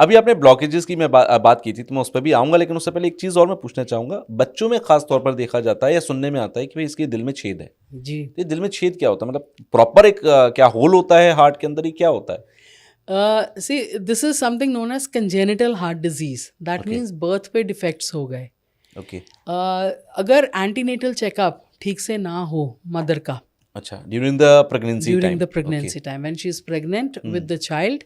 अभी आपने ब्लॉकेजेस की मैं बात की थी, तो मैं उस पर भी आऊंगा, लेकिन उससे पहले एक चीज़ और मैं पूछना चाहूंगा। बच्चों में खास तौर पर देखा जाता है या सुनने में आता है कि भाई इसके दिल में छेद है। जी। तो ये दिल में छेद क्या होता है, मतलब प्रॉपर एक क्या होल होता है हार्ट के अंदर, ही क्या होता है? See, this is something known as congenital heart disease, that Okay. Means birth पे डिफेक्ट्स हो गए। ओके। अगर एंटीनेटल चेकअप ठीक से ना हो मदर का अच्छा, during the pregnancy during time. the pregnancy time, when she is pregnant with the child,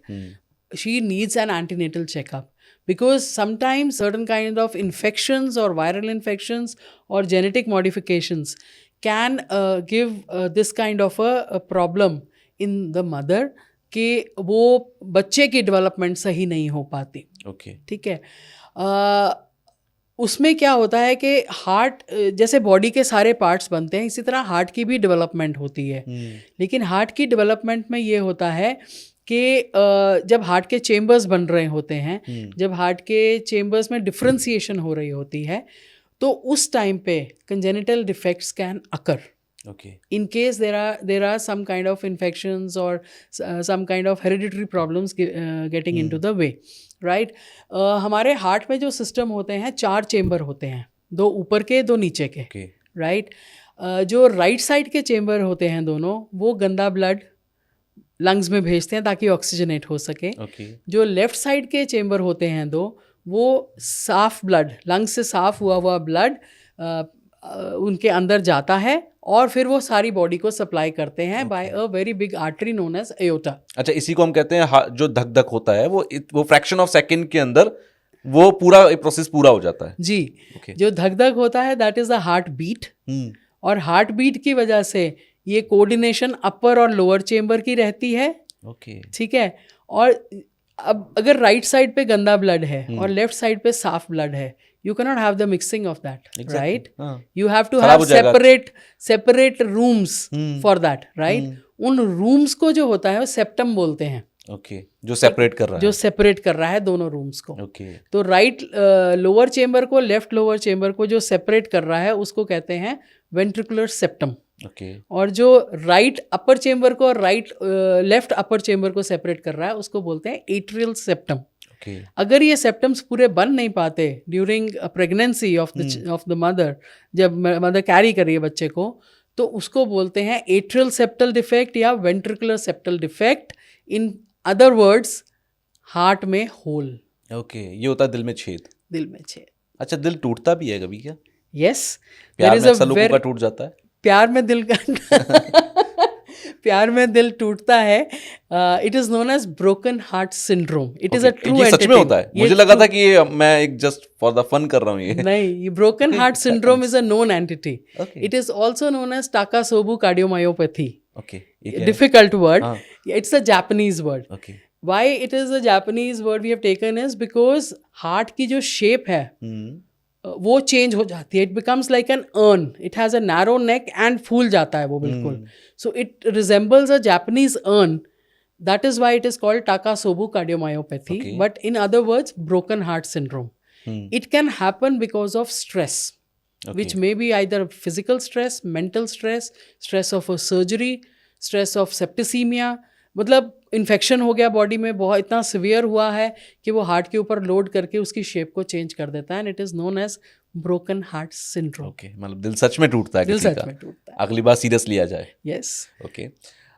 she needs an antenatal checkup, because sometimes certain kind of infections or viral infections or genetic modifications can give this kind of a problem in the mother, कि वो बच्चे की development सही नहीं हो पाती। Okay. ठीक है। उसमें क्या होता है कि हार्ट, जैसे बॉडी के सारे पार्ट्स बनते हैं, इसी तरह हार्ट की भी डेवलपमेंट होती है। लेकिन हार्ट की डेवलपमेंट में ये होता है कि जब हार्ट के चेम्बर्स बन रहे होते हैं, जब हार्ट के चेम्बर्स में डिफ्रेंसिएशन हो रही होती है, तो उस टाइम पे congenital defects can occur okay. in case there are some kind of infections or some kind of hereditary problems getting into the way, right? हमारे हार्ट में जो सिस्टम होते हैं 4 चेम्बर होते हैं, 2 ऊपर के 2 नीचे के, ओके। राइट? जो राइट साइड के चेम्बर होते हैं दोनों, वो गंदा ब्लड लंग्स में भेजते हैं ताकि ऑक्सीजनेट हो सके। ओके। जो लेफ्ट साइड के चेम्बर होते हैं 2, वो साफ ब्लड, लंग्स से साफ हुआ ब्लड उनके अंदर जाता है और फिर वो सारी बॉडी को सप्लाई करते हैं by a very big artery known as aorta. अच्छा, इसी को हम कहते हैं जो धक धक होता है, वो फ्रैक्शन ऑफ सेकंड के अंदर वो पूरा प्रोसेस पूरा हो जाता है। जी। Okay. जो धक धक होता है that is the heart beat, और हार्ट बीट की वजह से ये कोऑर्डिनेशन अपर और लोअर चेम्बर की रहती है। ओके। ठीक है। और अब अगर राइट साइड पे गंदा ब्लड है और लेफ्ट साइड पे साफ ब्लड है, you cannot have the mixing of that, Exactly. right? हाँ। You have to खराब have हो जाएगा। separate rooms for that, right? उन rooms को जो होता है वो सेप्टम बोलते हैं। ओके, जो सेपरेट कर रहा है। जो सेपरेट कर रहा है दोनों रूम्स को। ओके। तो राइट लोअर चेम्बर को, लेफ्ट लोअर चेम्बर को जो सेपरेट कर रहा है उसको कहते हैं वेंट्रिकुलर सेप्टम। ओके। और जो राइट अपर चेम्बर को और राइट लेफ्ट अपर चेम्बर को सेपरेट कर रहा है उसको बोलते हैं एट्रियल सेप्टम। ओके। अगर ये सेप्टम्स पूरे बन नहीं पाते during pregnancy of the mother, जब मदर कैरी कर रही है बच्चे को, तो उसको बोलते हैं एट्रियल सेप्टल डिफेक्ट या वेंट्रिकुलर सेप्टल डिफेक्ट। इन अदर वर्ड्स, हार्ट में होल। ओके, ये होता है दिल में छेद। दिल में छेद। अच्छा, दिल टूटता भी है कभी क्या? यस, प्यार में अक्सर लोगों का टूट जाता है। प्यार में दिल का प्यार में दिल टूटता है। It is known as broken heart syndrome. It is a true ये सच में होता है? मुझे लगा था कि ये मैं एक जस्ट फॉर द फन कर रहा हूँ ये। नहीं, ये broken heart syndrome is a known entity. It is also known as takotsubo cardiomyopathy. Okay, difficult word. It's a Japanese word. Okay. Why it is a Japanese word we have taken is because heart की जो shape है वो change हो जाती है। It becomes like an urn, it has a narrow neck and फूल जाता है वो बिल्कुल। So it resembles a Japanese urn, that is why it is called takotsubo cardiomyopathy, but in other words broken heart syndrome. It can happen because of stress, which may be either physical stress, mental stress, stress of a surgery, stress of septicemia, मतलब infection हो गया body में, बहुत इतना severe हुआ है कि वो हार्ट के ऊपर लोड करके उसकी शेप को चेंज कर देता है, and it is known as broken heart syndrome. Okay, मतलब दिल सच में टूटता है दिल किसी सच का। में टूटता है। अगली बार सीरियस लिया जाए। यस। ओके,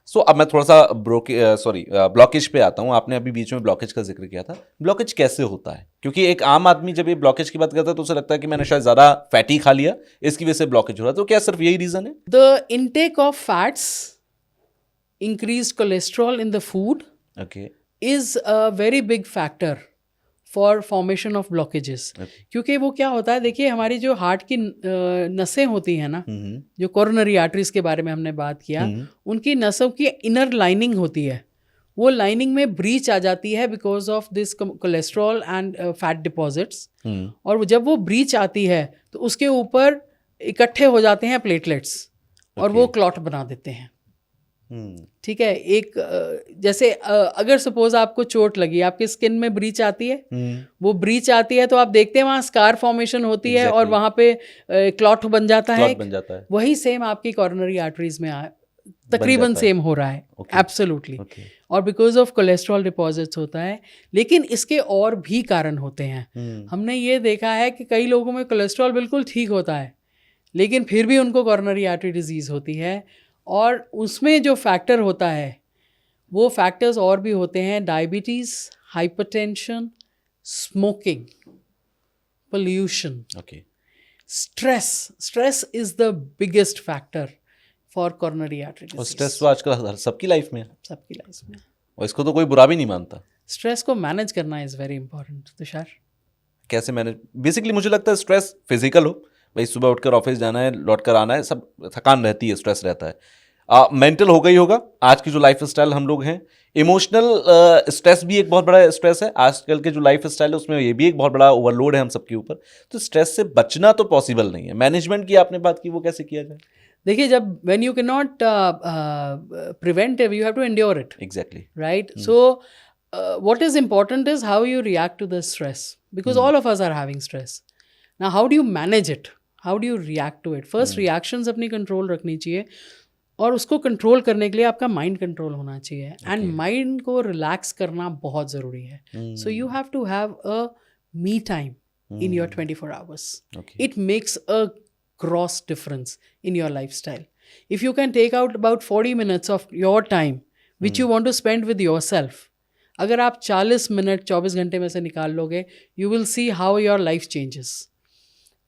सो अब मैं थोड़ा सा ब्लॉकेज पे आता हूँ। आपने अभी बीच में ब्लॉकेज का जिक्र किया था। ब्लॉकेज कैसे होता है? क्योंकि एक आम आदमी जब ये ब्लॉकेज की बात करता है तो उसे लगता है कि मैंने शायद ज़्यादा फैटी खा लिया, इसकी वजह से ब्लॉकेज हो रहा है। तो क्या सिर्फ यही रीज़न है? The intake of fats, increased cholesterol in the food, okay, is a very big factor for formation of blockages. क्योंकि वो क्या होता है, देखिए हमारी जो हार्ट की नसें होती हैं ना, जो कोरोनरी आर्टरीज के बारे में हमने बात किया, उनकी नसों की इनर लाइनिंग होती है, वो लाइनिंग में ब्रीच आ जाती है because of this cholesterol and fat deposits. और जब वो ब्रीच आती है तो उसके ऊपर इकट्ठे हो जाते हैं प्लेटलेट्स और वो क्लॉट बना देते हैं। ठीक है। एक जैसे अगर सपोज आपको चोट लगी, आपकी स्किन में ब्रीच आती है, वो ब्रीच आती है तो आप देखते हैं वहाँ स्कार फॉर्मेशन होती है और वहाँ पे क्लॉट बन जाता है। बन जाता है। वही सेम आपकी कोरोनरी आर्टरीज में तकरीबन जाता है। सेम हो रहा है, Okay. एब्सोल्युटली। ओके और बिकॉज ऑफ कोलेस्ट्रॉल डिपॉजिट्स होता है। लेकिन इसके और भी कारण होते हैं। हमने ये देखा है कि कई लोगों में कोलेस्ट्रॉल बिल्कुल ठीक होता है, लेकिन फिर भी उनको कॉरोनरी आर्टरी डिजीज़ होती है। और उसमें जो फैक्टर होता है वो फैक्टर्स और भी होते हैं, diabetes, hypertension, smoking, pollution, okay stress is the biggest factor for coronary artery और डिजीज़। स्ट्रेस तो आजकल सबकी लाइफ में है सबकी लाइफ में और इसको तो कोई बुरा भी नहीं मानता। स्ट्रेस को मैनेज करना इज़ वेरी इंपॉर्टेंट तुषार। कैसे मैंने बेसिकली मुझे लगता है स्ट्रेस फिजिकल हो, भाई सुबह उठकर ऑफिस जाना है, लौट कर आना है, सब थकान रहती है, स्ट्रेस रहता है। मेंटल हो गई होगा, आज की जो लाइफ स्टाइल हम लोग हैं। इमोशनल स्ट्रेस भी एक बहुत बड़ा स्ट्रेस है, आजकल के जो लाइफ स्टाइल है उसमें ये भी एक बहुत बड़ा ओवरलोड है हम सबके ऊपर। तो स्ट्रेस से बचना तो पॉसिबल नहीं है। मैनेजमेंट की आपने बात की, वो कैसे किया जाए? देखिए, जब when you can not prevent it, you have to endure it, exactly right? So what is important is how you react to the stress, because all of us are having stress. Now how do you manage it? How do you react to it? First, reactions अपनी control रखनी चाहिए, और उसको control करने के लिए आपका mind control होना चाहिए। एंड माइंड को रिलैक्स करना बहुत ज़रूरी है। So you have to have a me time in your 24 hours. Okay. It makes a gross difference in your lifestyle. If you can take out about 40 minutes of your time which you want to spend with yourself, अगर आप 40 minute 24 घंटे में से निकाल लोगे, you will see how your life changes.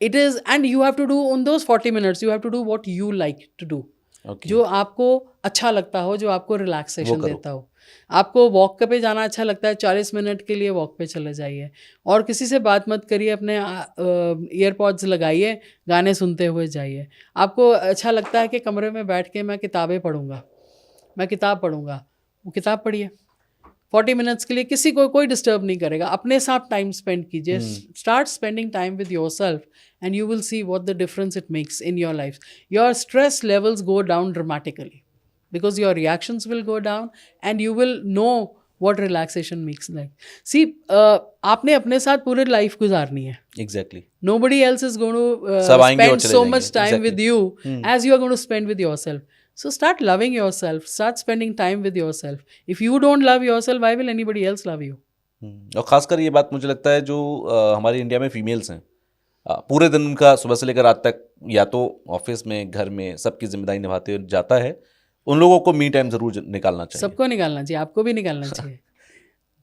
It is, and you have to do on those 40 minutes, you have to do what you like to do. Okay. जो आपको अच्छा लगता हो, जो आपको रिलैक्सेशन वो करो। देता हो। आपको वॉक पे जाना अच्छा लगता है, 40 मिनट के लिए वॉक पे चले जाइए, और किसी से बात मत करिए, अपने ईयरपॉड्स लगाइए, गाने सुनते हुए जाइए। आपको अच्छा लगता है कि कमरे में बैठ के मैं किताब पढ़ूंगा, वो किताब पढ़िए। 40 मिनट्स के लिए किसी को कोई डिस्टर्ब नहीं करेगा, अपने साथ टाइम स्पेंड कीजिए। Start spending time with yourself and you will see what the difference it makes in your life. Your stress levels go down dramatically because your reactions will go down and you will know what relaxation makes like. See, आपने अपने साथ पूरी life गुजारनी है। Exactly. Nobody else is going to सब आएंगे और spend चले so जाएंगे। much time with you as you are going to spend with yourself. So start loving yourself. Start spending time with yourself. If you don't love yourself, why will anybody else love you? और खासकर ये बात मुझे लगता है जो हमारे India में फीमेल्स हैं, पूरे दिन उनका सुबह से लेकर रात तक या तो ऑफिस में, घर में सबकी जिम्मेदारी निभाते हुए जाता है, उन लोगों को मी टाइम जरूर निकालना चाहिए। सबको निकालना चाहिए, आपको भी निकालना चाहिए।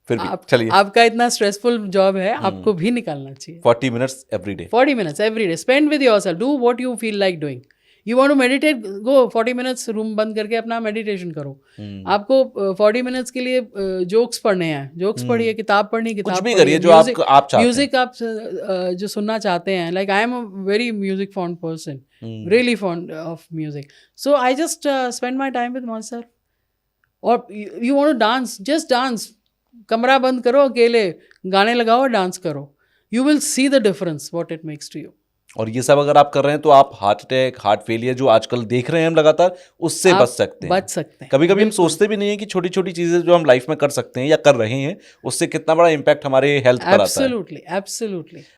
फिर भी चलिए, आपका इतना स्ट्रेसफुल जॉब है, आपको भी निकालना चाहिए। 40 minutes every day. 40 minutes every day. Spend with yourself. Do what you feel like doing. You want to meditate? Go 40 minutes room बंद करके अपना मेडिटेशन करो। आपको 40 मिनट्स के लिए जोक्स पढ़ने हैं, जोक्स पढ़िए, किताब पढ़नी, किताब कुछ भी पढ़िए, करिए जो आप चाहते हैं। म्यूजिक आप जो सुनना चाहते हैं। Like I am a very music fond person, really fond of music, so I just spend my time with my self. और you want to dance, just dance. कमरा बंद करो, अकेले गाने लगाओ और डांस करो। You will see the difference what it makes to you. और ये सब अगर आप कर रहे हैं तो आप हार्ट अटैक, हार्ट फेलियर जो आजकल देख रहे हैं हम लगातार, उससे बच सकते हैं। कभी कभी हम सोचते भी नहीं है कि छोटी छोटी चीजें जो हम लाइफ में कर सकते हैं या कर रहे हैं, उससे कितना बड़ा इम्पैक्ट हमारे हेल्थ पर आता है। एब्सोल्युटली।